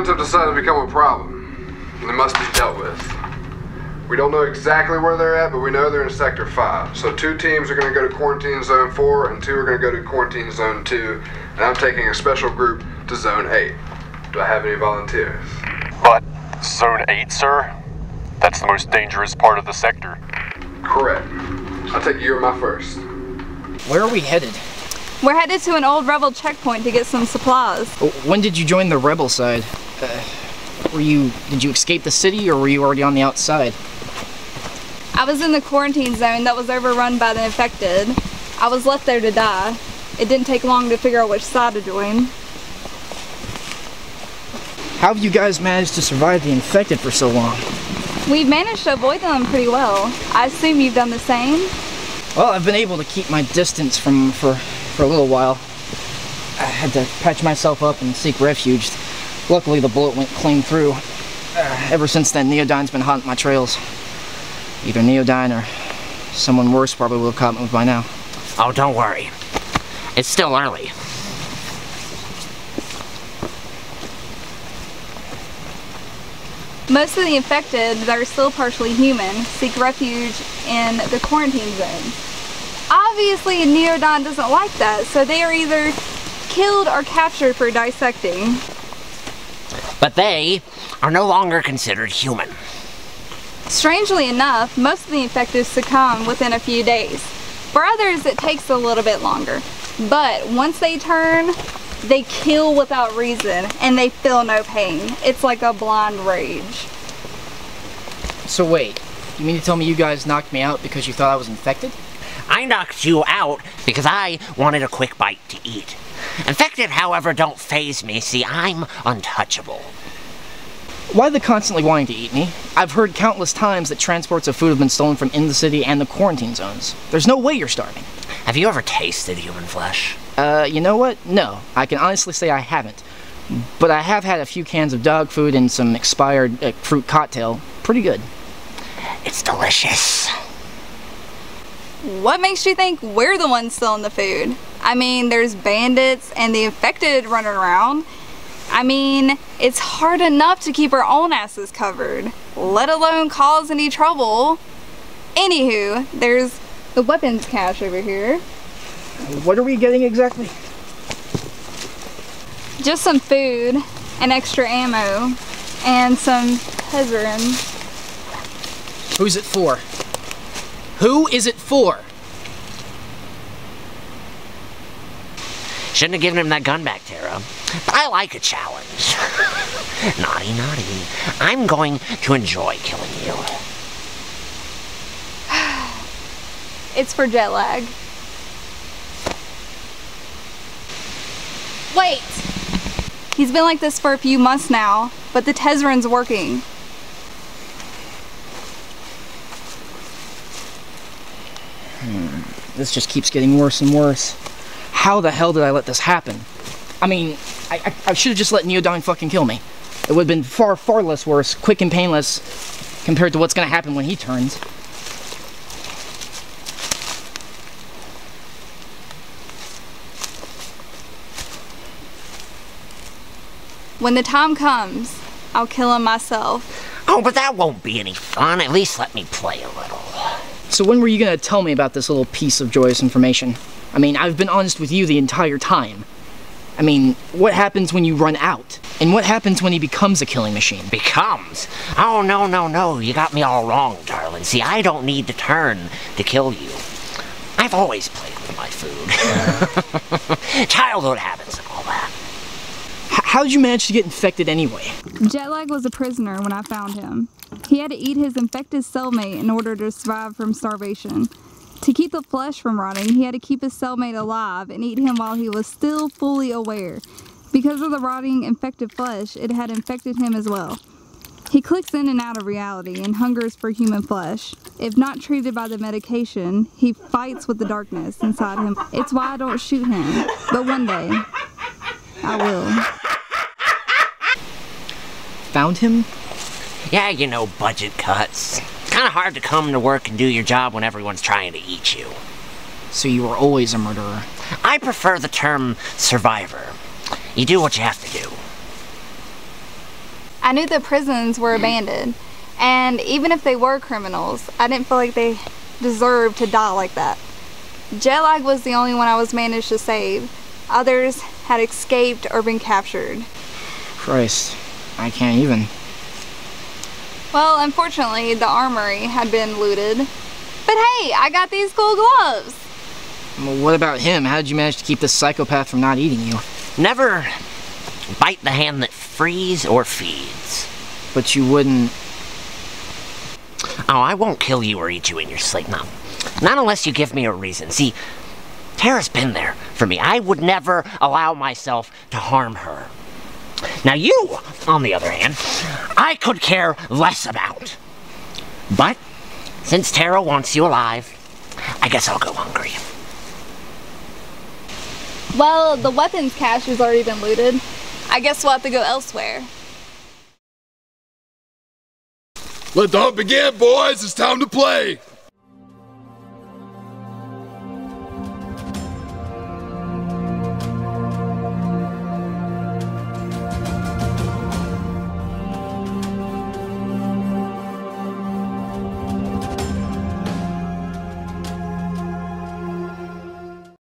have decided to become a problem, and they must be dealt with. We don't know exactly where they're at, but we know they're in Sector 5. So 2 teams are going to go to Quarantine Zone 4, and 2 are going to go to Quarantine Zone 2, and I'm taking a special group to Zone 8. Do I have any volunteers? But Zone 8, sir? That's the most dangerous part of the sector. Correct. I'll take you or my first. Where are we headed? We're headed to an old rebel checkpoint to get some supplies. When did you join the rebel side? Did you escape the city, or were you already on the outside? I was in the quarantine zone that was overrun by the infected. I was left there to die. It didn't take long to figure out which side to join. How have you guys managed to survive the infected for so long? We've managed to avoid them pretty well. I assume you've done the same? Well, I've been able to keep my distance from them for a little while. I had to patch myself up and seek refuge. Luckily, the bullet went clean through. Ever since then, Neodyne's been haunting my trails. Either Neodyne or someone worse probably will have caught me by now. Oh, don't worry. It's still early. Most of the infected that are still partially human seek refuge in the quarantine zone. Obviously, Neodyne doesn't like that, so they are either killed or captured for dissecting. But they are no longer considered human. Strangely enough, most of the infected succumb within a few days. For others, it takes a little bit longer. But once they turn, they kill without reason, and they feel no pain. It's like a blind rage. So wait, you mean to tell me you guys knocked me out because you thought I was infected? I knocked you out because I wanted a quick bite to eat. Infected, however, don't faze me. See, I'm untouchable. Why the constantly wanting to eat me? I've heard countless times that transports of food have been stolen from in the city and the quarantine zones. There's no way you're starving. Have you ever tasted human flesh? You know what? No. I can honestly say I haven't. But I have had a few cans of dog food and some expired fruit cocktail. Pretty good. It's delicious. What makes you think we're the ones stealing the food? I mean, there's bandits and the infected running around. I mean, it's hard enough to keep our own asses covered, let alone cause any trouble. Anywho, there's the weapons cache over here. What are we getting exactly? Just some food and extra ammo and some Tezarin. Who's it for? Who is it for? Shouldn't have given him that gun back, Tara. But I like a challenge. Naughty, naughty. I'm going to enjoy killing you. It's for jet lag. Wait! He's been like this for a few months now, but the Tezarin's working. This just keeps getting worse and worse. How the hell did I let this happen? I mean, I should have just let Neodyne fucking kill me. It would have been far, far less worse, quick and painless, compared to what's gonna happen when he turns. When the time comes, I'll kill him myself. Oh, but that won't be any fun. At least let me play a little. So when were you gonna tell me about this little piece of joyous information? I mean, I've been honest with you the entire time. I mean, what happens when you run out? And what happens when he becomes a killing machine? Becomes? Oh, no, no, no. You got me all wrong, darling. See, I don't need to turn to kill you. I've always played with my food. Childhood habits and all that. How did you manage to get infected anyway? Jetlag was a prisoner when I found him. He had to eat his infected cellmate in order to survive from starvation. To keep the flesh from rotting, he had to keep his cellmate alive and eat him while he was still fully aware. Because of the rotting infected flesh, it had infected him as well. He clicks in and out of reality and hungers for human flesh. If not treated by the medication, he fights with the darkness inside him. It's why I don't shoot him, but one day, I will. Found him? Yeah, you know, budget cuts. Kind of hard to come to work and do your job when everyone's trying to eat you. So you were always a murderer? I prefer the term survivor. You do what you have to do. I knew the prisons were abandoned, and even if they were criminals, I didn't feel like they deserved to die like that. Jetlag was the only one I was managed to save. Others had escaped or been captured. Christ, I can't even. Well, unfortunately, the armory had been looted. But hey, I got these cool gloves! Well, what about him? How did you manage to keep this psychopath from not eating you? Never bite the hand that frees or feeds. But you wouldn't... Oh, I won't kill you or eat you in your sleep, no. Not unless you give me a reason. See, Tara's been there for me. I would never allow myself to harm her. Now you, on the other hand, I could care less about. But, since Tara wants you alive, I guess I'll go hungry. Well, the weapons cache has already been looted. I guess we'll have to go elsewhere. Let the hunt begin, boys. It's time to play.